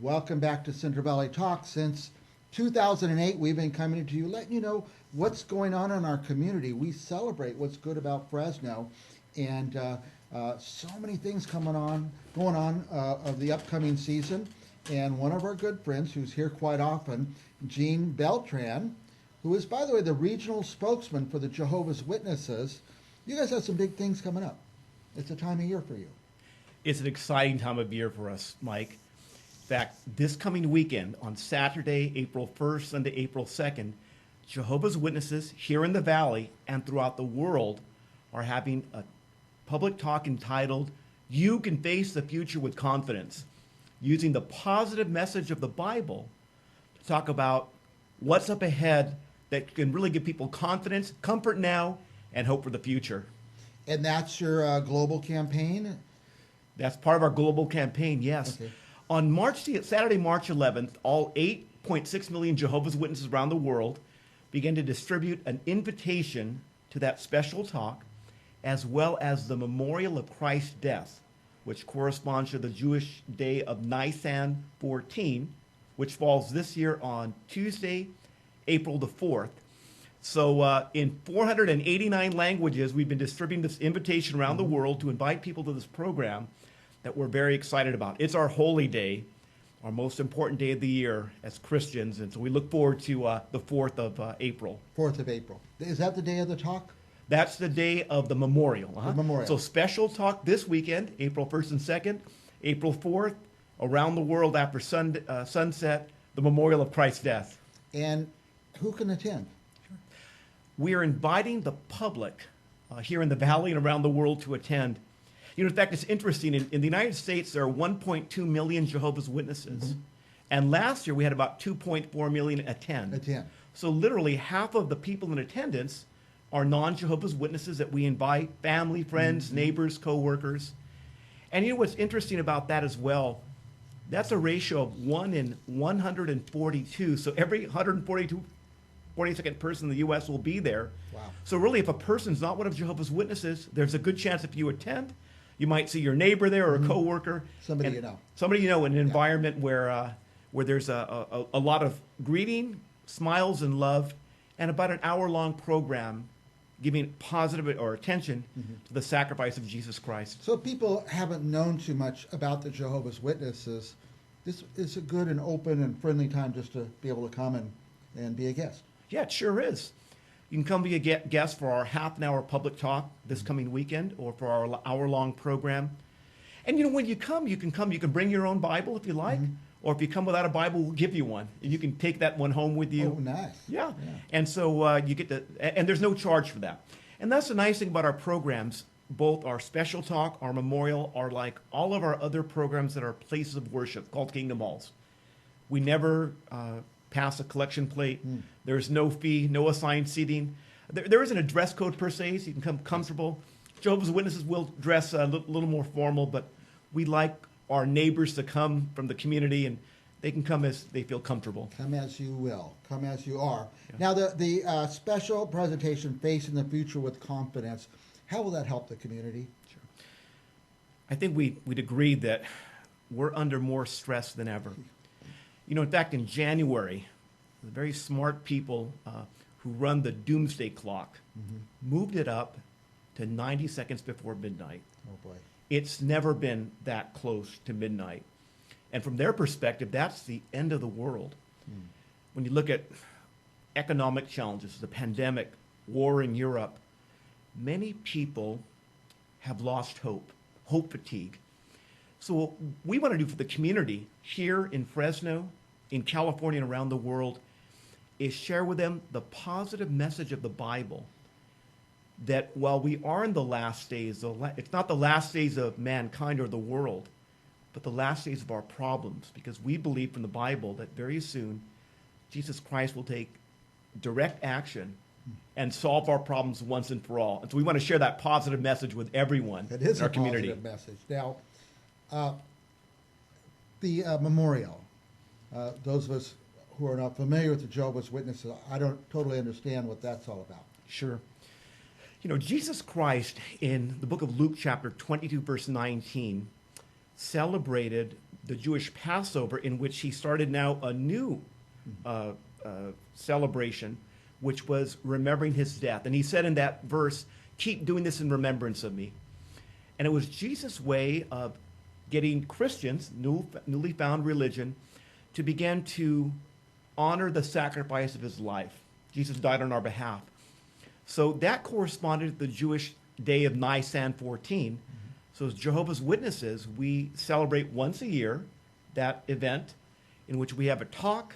Welcome back to Central Valley Talk. Since 2008, we've been coming to you, letting you know what's going on in our community. We celebrate what's good about Fresno, and so many things going on of the upcoming season. And one of our good friends, who's here quite often, Jean Beltran, who is, by the way, the regional spokesman for the Jehovah's Witnesses. You guys have some big things coming up. It's a time of year for you. It's an exciting time of year for us, Mike. In fact, this coming weekend, on Saturday, April 1st, Sunday, April 2nd, Jehovah's Witnesses here in the Valley and throughout the world are having a public talk entitled, "You Can Face the Future with Confidence," using the positive message of the Bible to talk about what's up ahead that can really give people confidence, comfort now, and hope for the future. And that's your global campaign? That's part of our global campaign, yes. Okay. On Saturday, March 11th, all 8.6 million Jehovah's Witnesses around the world began to distribute an invitation to that special talk, as well as the memorial of Christ's death, which corresponds to the Jewish day of Nisan 14, which falls this year on Tuesday, April the 4th. So in 489 languages, we've been distributing this invitation around the world to invite people to this program that we're very excited about. It's our holy day, our most important day of the year as Christians, and so we look forward to the 4th of April. 4th of April. Is that the day of the talk? That's the day of the memorial. The memorial. So special talk this weekend, April 1st and 2nd, April 4th, around the world after sunset, the memorial of Christ's death. And who can attend? We are inviting the public here in the Valley and around the world to attend. You know, in fact, it's interesting. In the United States, there are 1.2 million Jehovah's Witnesses. Mm-hmm. And last year, we had about 2.4 million attend. So literally half of the people in attendance are non-Jehovah's Witnesses that we invite, family, friends, neighbors, co-workers. And you know what's interesting about that as well? That's a ratio of 1 in 142. So every 42nd person in the U.S. will be there. Wow. So really, if a person's not one of Jehovah's Witnesses, there's a good chance if you attend, you might see your neighbor there or a coworker. Somebody you know. Somebody you know in an environment where there's a lot of greeting, smiles, and love, and about an hour-long program giving positive or attention to the sacrifice of Jesus Christ. So people haven't known too much about the Jehovah's Witnesses. This is a good and open and friendly time just to be able to come and be a guest. Yeah, it sure is. You can come be a guest for our half-an-hour public talk this coming weekend or for our hour-long program. And, you know, when you come, you can bring your own Bible if you like, or if you come without a Bible, we'll give you one. And you can take that one home with you. Oh, nice. Yeah. And so you get to, and there's no charge for that. And that's the nice thing about our programs. Both our special talk, our memorial, are like all of our other programs that are places of worship called Kingdom Halls. We never pass a collection plate. There's no fee, no assigned seating. There isn't a dress code per se, so you can come comfortable. Jehovah's Witnesses will dress a little more formal, but we like our neighbors to come from the community, and they can come as they feel comfortable. Come as you will. Come as you are. Yeah. Now, the special presentation, Facing the Future with Confidence, how will that help the community? Sure. I think we'd agree that we're under more stress than ever. You know, in fact, in January, the very smart people who run the doomsday clock moved it up to 90 seconds before midnight. Oh, boy. It's never been that close to midnight. And from their perspective, that's the end of the world. When you look at economic challenges, the pandemic, war in Europe, many people have lost hope fatigue. So what we want to do for the community here in Fresno, in California, and around the world is share with them the positive message of the Bible that while we are in the last days, it's not the last days of mankind or the world, but the last days of our problems, because we believe from the Bible that very soon Jesus Christ will take direct action and solve our problems once and for all. And so we want to share that positive message with everyone in our community. It is a positive message. Now, the memorial, those of us who are not familiar with the Jehovah's Witnesses, I don't totally understand what that's all about. Sure. You know, Jesus Christ in the book of Luke chapter 22, verse 19, celebrated the Jewish Passover, in which he started now a new celebration, which was remembering his death. And he said in that verse, "Keep doing this in remembrance of me." And it was Jesus' way of getting Christians, newly found religion, to begin to honor the sacrifice of his life. Jesus died on our behalf. So that corresponded to the Jewish day of Nisan 14. So as Jehovah's Witnesses, we celebrate once a year that event in which we have a talk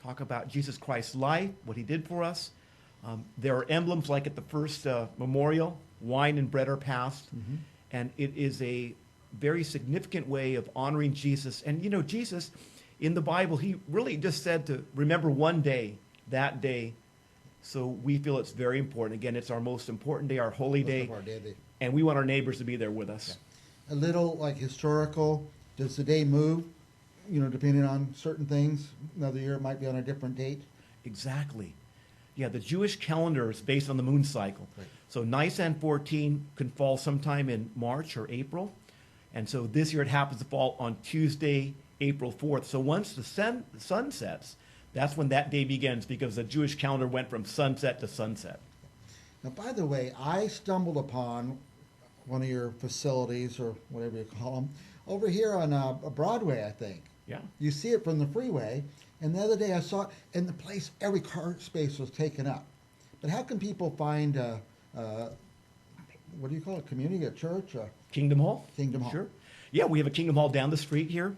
about Jesus Christ's life, what he did for us. There are emblems like at the first memorial, wine and bread are passed. And it is a very significant way of honoring Jesus. And you know, Jesus, in the Bible, he really just said to remember one day, that day. So we feel it's very important. Again, it's our most important day, our holy day. And we want our neighbors to be there with us. A little like historical, does the day move, you know, depending on certain things? Another year it might be on a different date. Exactly. Yeah, the Jewish calendar is based on the moon cycle. Right. So Nisan 14 can fall sometime in March or April. And so this year it happens to fall on Tuesday, April 4th. So once the sun sets, that's when that day begins, because the Jewish calendar went from sunset to sunset. Now, by the way, I stumbled upon one of your facilities, or whatever you call them, over here on Broadway, I think. Yeah. You see it from the freeway, and the other day I saw it, and the place, every car space was taken up. But how can people find, what do you call it, community, a church? Kingdom Hall? Kingdom Hall. Sure. Yeah, we have a Kingdom Hall down the street here.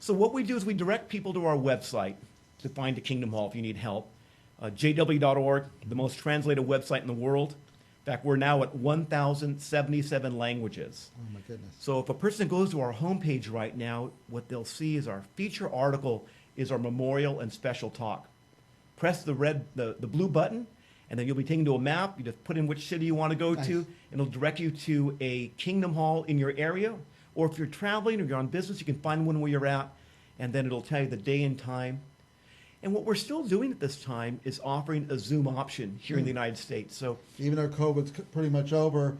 So what we do is we direct people to our website to find a Kingdom Hall if you need help. jw.org, the most translated website in the world. In fact, we're now at 1,077 languages. Oh, my goodness. So if a person goes to our homepage right now, what they'll see is our feature article is our memorial and special talk. Press the blue button, and then you'll be taken to a map. You just put in which city you want to go to, and it'll direct you to a Kingdom Hall in your area. Or if you're traveling or you're on business, you can find one where you're at, and then it'll tell you the day and time. And what we're still doing at this time is offering a Zoom option here in the United States. So even though COVID's pretty much over,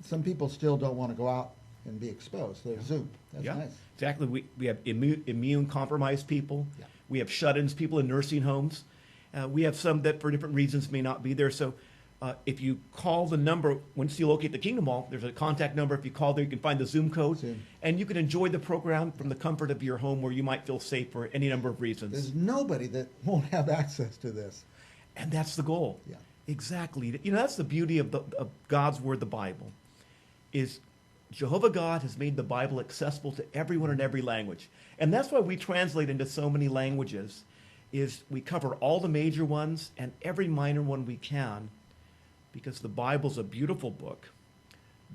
some people still don't want to go out and be exposed. So Zoom, that's nice. Exactly. We have immune compromised people. Yeah. We have shut-ins, people in nursing homes. We have some that for different reasons may not be there. So if you call the number, once you locate the Kingdom Hall, there's a contact number. If you call there, you can find the Zoom code. And you can enjoy the program from the comfort of your home where you might feel safe for any number of reasons. There's nobody that won't have access to this. And that's the goal. Yeah. Exactly. You know, that's the beauty of God's Word, the Bible, is Jehovah God has made the Bible accessible to everyone in every language. And that's why we translate into so many languages, is we cover all the major ones and every minor one we can, because the Bible's a beautiful book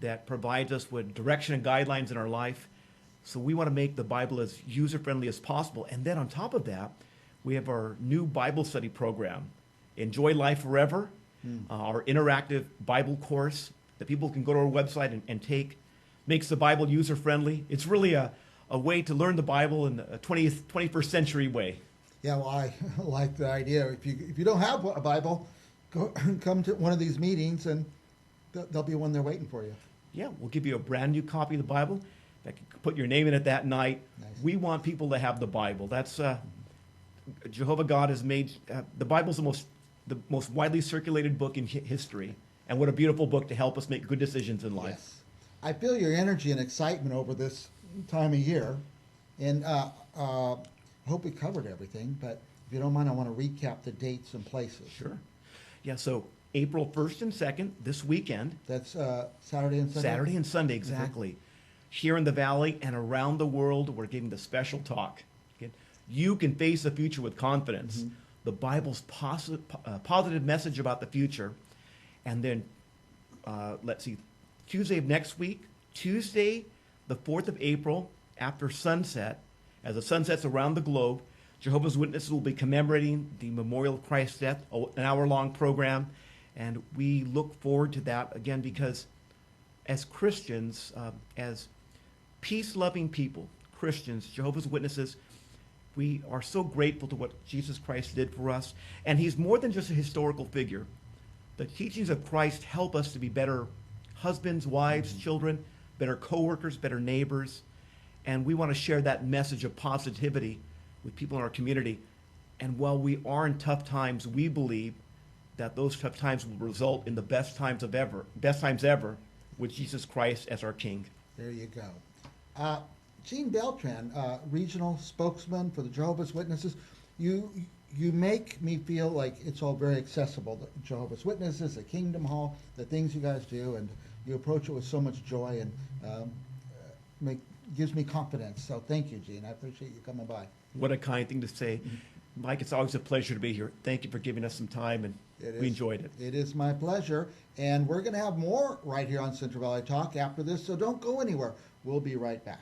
that provides us with direction and guidelines in our life. So we want to make the Bible as user-friendly as possible. And then on top of that, we have our new Bible study program, Enjoy Life Forever, our interactive Bible course that people can go to our website and take. Makes the Bible user-friendly. It's really a way to learn the Bible in a 21st century way. Yeah, well, I like the idea. If you don't have a Bible, come to one of these meetings, and there'll be one there waiting for you. Yeah, we'll give you a brand new copy of the Bible that you can put your name in it that night. Nice. We want people to have the Bible. That's Jehovah God has made the Bible's the most widely circulated book in history, and what a beautiful book to help us make good decisions in life. Yes. I feel your energy and excitement over this time of year, and I hope we covered everything, but if you don't mind, I want to recap the dates and places. Sure. Yeah, so April 1st and 2nd, this weekend. That's Saturday and Sunday? Saturday and Sunday, exactly. Mm-hmm. Here in the Valley and around the world, we're giving the special talk. Okay? You can face the future with confidence. Mm-hmm. The Bible's positive message about the future. And then, let's see, Tuesday of next week, Tuesday, the 4th of April, after sunset, as the sun sets around the globe, Jehovah's Witnesses will be commemorating the memorial of Christ's death, an hour-long program. And we look forward to that, again, because as Christians, as peace-loving people, Christians, Jehovah's Witnesses, we are so grateful to what Jesus Christ did for us. And he's more than just a historical figure. The teachings of Christ help us to be better husbands, wives, children, better co-workers, better neighbors. And we want to share that message of positivity with people in our community. And while we are in tough times, we believe that those tough times will result in the best times ever, with Jesus Christ as our King. There you go. Gene Beltran, regional spokesman for the Jehovah's Witnesses. You make me feel like it's all very accessible. The Jehovah's Witnesses, the Kingdom Hall, the things you guys do, and you approach it with so much joy and gives me confidence. So thank you, Gene. I appreciate you coming by. What a kind thing to say. Mike, it's always a pleasure to be here. Thank you for giving us some time, and we enjoyed it. It is my pleasure. And we're going to have more right here on Central Valley Talk after this, so don't go anywhere. We'll be right back.